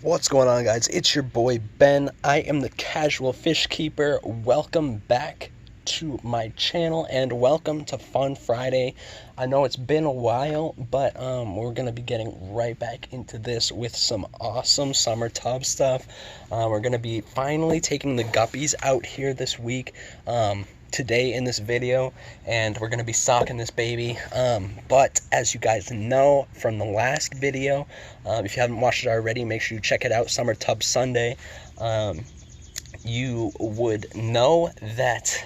What's going on, guys? It's your boy Ben. I am the Casual Fish Keeper. Welcome back to my channel and welcome to Fun Friday. I know it's been a while, but we're gonna be getting right back into this with some awesome summer tub stuff. We're gonna be finally taking the guppies out here this week. Today in this video, and we're gonna be stocking this baby, but as you guys know from the last video, if you haven't watched it already, make sure you check it out, Summer Tub Sunday. You would know that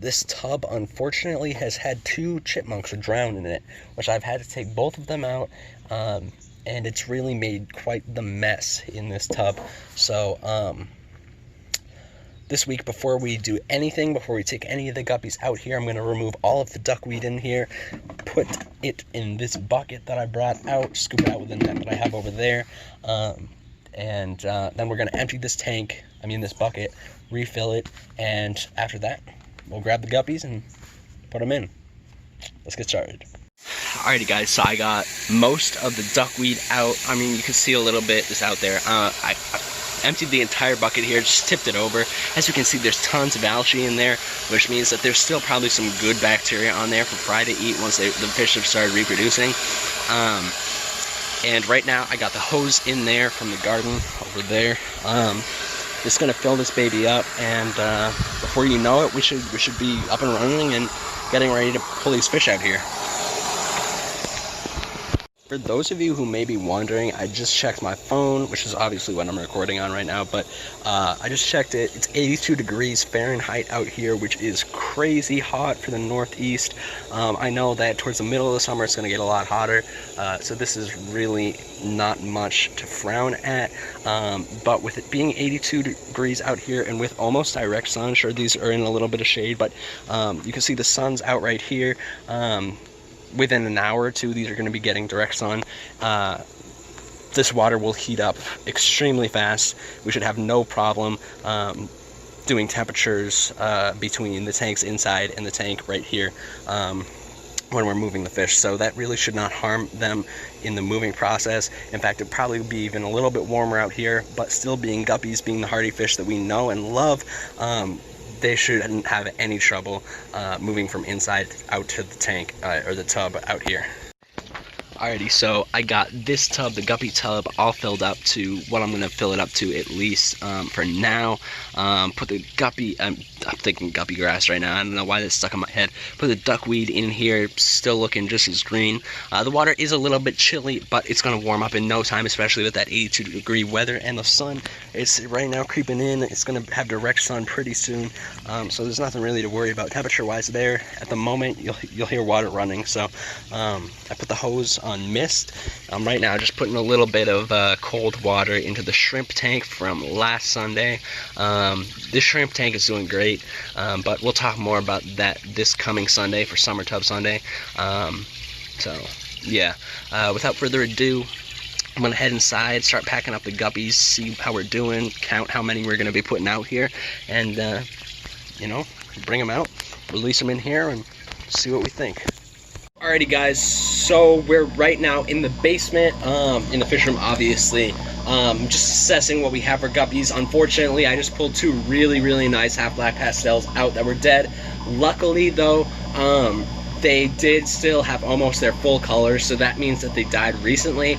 this tub unfortunately has had two chipmunks drown in it, which I've had to take both of them out, and it's really made quite the mess in this tub. So this week, before we do anything, before we take any of the guppies out here, I'm going to remove all of the duckweed in here, put it in this bucket that I brought out, scoop it out with the net that I have over there, and then we're going to empty this tank, this bucket, refill it, and after that, we'll grab the guppies and put them in. Let's get started. Alrighty guys, so I got most of the duckweed out. You can see a little bit is out there. I emptied the entire bucket here, just tipped it over. As you can see, there's tons of algae in there, which means that there's still probably some good bacteria on there for Fry to eat once the fish have started reproducing. And right now I got the hose in there from the garden over there. Just gonna fill this baby up, and before you know it, we should be up and running and getting ready to pull these fish out here. For those of you who may be wondering, I just checked my phone, which is obviously what I'm recording on right now, but I just checked it. It's 82 degrees Fahrenheit out here, which is crazy hot for the Northeast. I know that towards the middle of the summer it's going to get a lot hotter, so this is really not much to frown at. But with it being 82 degrees out here and with almost direct sun, sure these are in a little bit of shade, but you can see the sun's out right here. Within an hour or two, these are going to be getting direct sun. This water will heat up extremely fast. We should have no problem doing temperatures between the tanks inside and the tank right here when we're moving the fish. So that really should not harm them in the moving process. In fact, it'd probably be even a little bit warmer out here, but still being guppies, being the hardy fish that we know and love, they shouldn't have any trouble moving from inside out to the tank or the tub out here. Alrighty, so I got this tub, the guppy tub, all filled up to what I'm going to fill it up to at least for now. Put the guppy, I'm thinking guppy grass right now, I don't know why that's stuck in my head. Put the duckweed in here, still looking just as green. The water is a little bit chilly, but it's going to warm up in no time, especially with that 82-degree weather, and the sun is right now creeping in. It's going to have direct sun pretty soon, so there's nothing really to worry about temperature-wise there. At the moment, you'll hear water running, so I put the hose on mist. I'm right now just putting a little bit of cold water into the shrimp tank from last Sunday. This shrimp tank is doing great, but we'll talk more about that this coming Sunday for Summer Tub Sunday. So yeah, without further ado, I'm gonna head inside, start packing up the guppies, see how we're doing, count how many we're gonna be putting out here, and bring them out, release them in here, and see what we think. Alrighty guys, so we're right now in the basement, in the fish room obviously, just assessing what we have for guppies. Unfortunately, I just pulled two really nice half black pastels out that were dead. Luckily though, they did still have almost their full colors, so that means that they died recently,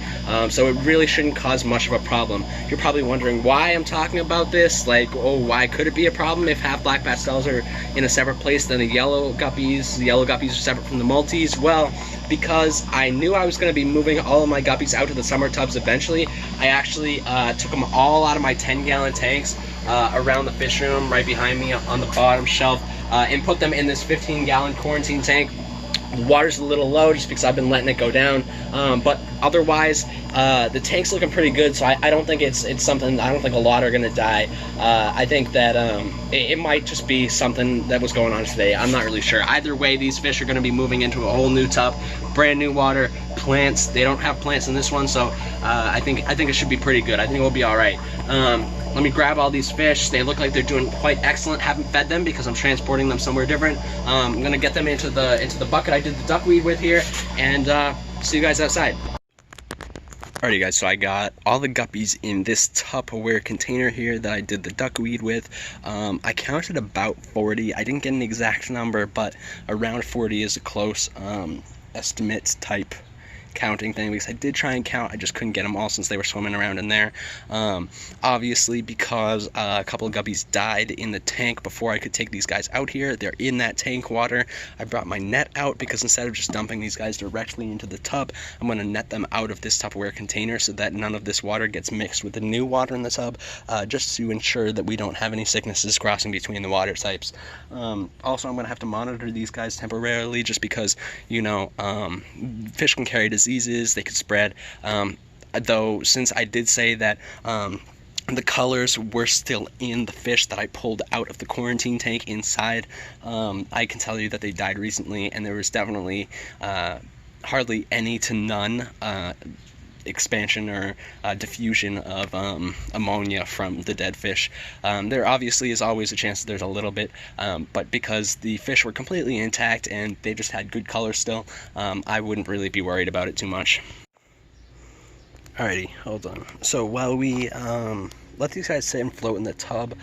so it really shouldn't cause much of a problem. You're probably wondering why I'm talking about this, like, oh, why could it be a problem if half black pastels are in a separate place than the yellow guppies? The yellow guppies are separate from the multis. Well, because I knew I was going to be moving all of my guppies out to the summer tubs eventually, I actually took them all out of my 10-gallon tanks around the fish room right behind me on the bottom shelf, and put them in this 15-gallon quarantine tank. The water's a little low just because I've been letting it go down, but otherwise the tank's looking pretty good, so I don't think it's something, I don't think a lot are gonna die. I think that it might just be something that was going on today. I'm not really sure. Either way, these fish are gonna be moving into a whole new tub, brand new water, plants. They don't have plants in this one, so I think it should be pretty good. I think we'll be all right. Let me grab all these fish. They look like they're doing quite excellent. Haven't fed them because I'm transporting them somewhere different. I'm gonna get them into the bucket I did the duckweed with here, and see you guys outside. Alrighty guys, so I got all the guppies in this Tupperware container here that I did the duckweed with. I counted about 40. I didn't get an exact number, but around 40 is a close estimate type counting thing, because I did try and count, I just couldn't get them all since they were swimming around in there. Obviously, because a couple of guppies died in the tank before I could take these guys out here, they're in that tank water. I brought my net out because instead of just dumping these guys directly into the tub, I'm going to net them out of this Tupperware container so that none of this water gets mixed with the new water in the tub, just to ensure that we don't have any sicknesses crossing between the water types. Also, I'm going to have to monitor these guys temporarily just because, you know, fish can carry diseases, they could spread, though since I did say that the colors were still in the fish that I pulled out of the quarantine tank inside, I can tell you that they died recently, and there was definitely hardly any to none expansion or diffusion of ammonia from the dead fish. There obviously is always a chance that there's a little bit, but because the fish were completely intact and they just had good color still, I wouldn't really be worried about it too much. Alrighty, hold on. So while we let these guys sit and float in the tub,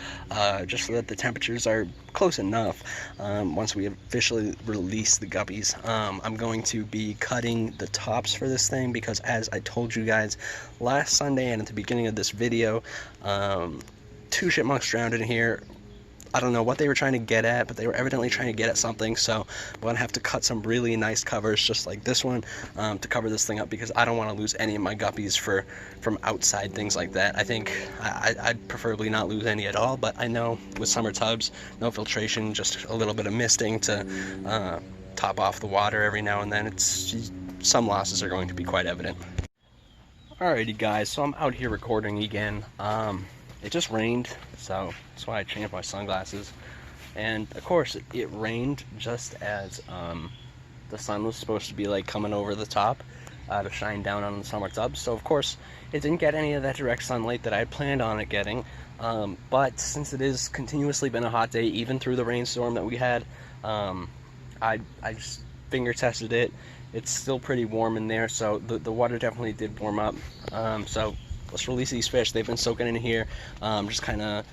just so that the temperatures are close enough, once we officially release the guppies, I'm going to be cutting the tops for this thing because, as I told you guys last Sunday and at the beginning of this video, 2 chipmunks drowned in here. I don't know what they were trying to get at, but they were evidently trying to get at something, so I'm going to have to cut some really nice covers just like this one to cover this thing up, because I don't want to lose any of my guppies from outside things like that. I think I'd preferably not lose any at all, but I know with summer tubs, no filtration, just a little bit of misting to top off the water every now and then, some losses are going to be quite evident. Alrighty guys, so I'm out here recording again. It just rained, so that's why I changed my sunglasses. And of course, it rained just as the sun was supposed to be like coming over the top to shine down on the summer tub. So of course, it didn't get any of that direct sunlight that I had planned on it getting. But since it has continuously been a hot day, even through the rainstorm that we had, I just finger tested it. It's still pretty warm in there, so the water definitely did warm up. So let's release these fish. They've been soaking in here, just kind of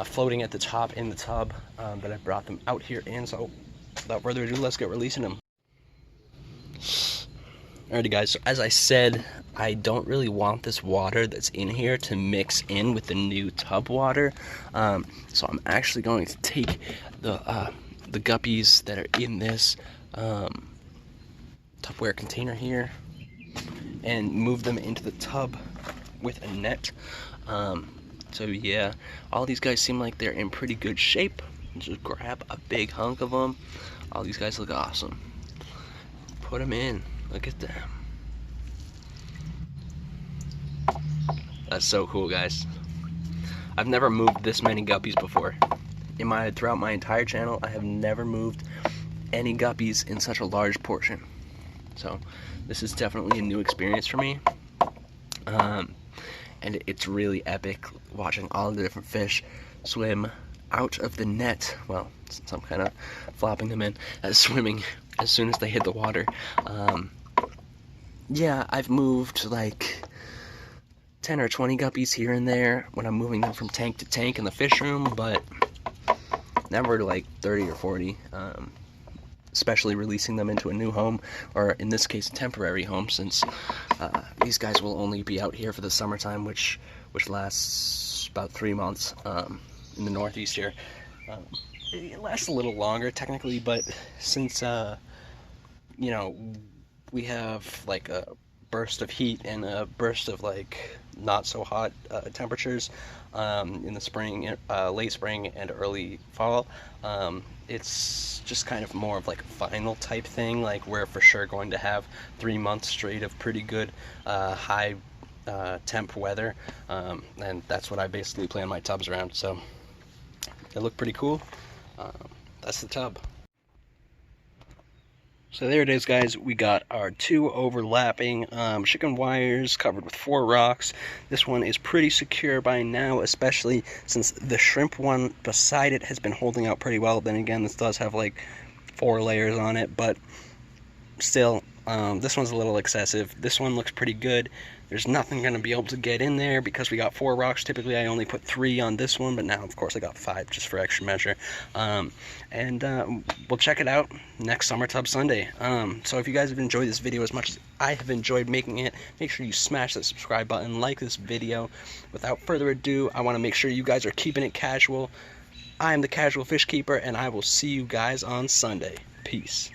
floating at the top in the tub that I brought them out here in. So without further ado, let's get releasing them. Alrighty guys, so as I said, I don't really want this water that's in here to mix in with the new tub water. So I'm actually going to take the guppies that are in this Tupperware container here and move them into the tub with a net. So yeah, all these guys seem like they're in pretty good shape. Just grab a big hunk of them. All these guys look awesome. Put them in. Look at them. That's so cool, guys. I've never moved this many guppies before. Throughout my entire channel, I have never moved any guppies in such a large portion. So this is definitely a new experience for me. And it's really epic watching all the different fish swim out of the net. Well, since I'm kind of flopping them in, swimming as soon as they hit the water. Yeah, I've moved like 10 or 20 guppies here and there when I'm moving them from tank to tank in the fish room, but never to like 30 or 40. Especially releasing them into a new home, or in this case a temporary home, since these guys will only be out here for the summertime, which lasts about 3 months in the Northeast here. It lasts a little longer technically, but since you know, we have like a burst of heat and a burst of like not so hot temperatures in the spring, late spring and early fall, it's just kind of more of like a final type thing. Like, we're for sure going to have 3 months straight of pretty good high temp weather, and that's what I basically plan my tubs around. So they look pretty cool. That's the tub. So there it is, guys. We got our 2 overlapping chicken wires covered with 4 rocks. This one is pretty secure by now, especially since the shrimp one beside it has been holding out pretty well. Then again, this does have like 4 layers on it, but still, This one's a little excessive. This one looks pretty good. There's nothing going to be able to get in there because we got 4 rocks. Typically I only put 3 on this one, but now of course I got 5 just for extra measure. We'll check it out next Summer Tub Sunday. So if you guys have enjoyed this video as much as I have enjoyed making it, make sure you smash that subscribe button, like this video. Without further ado, I want to make sure you guys are keeping it casual. I am the Casual Fish Keeper, and I will see you guys on Sunday. Peace.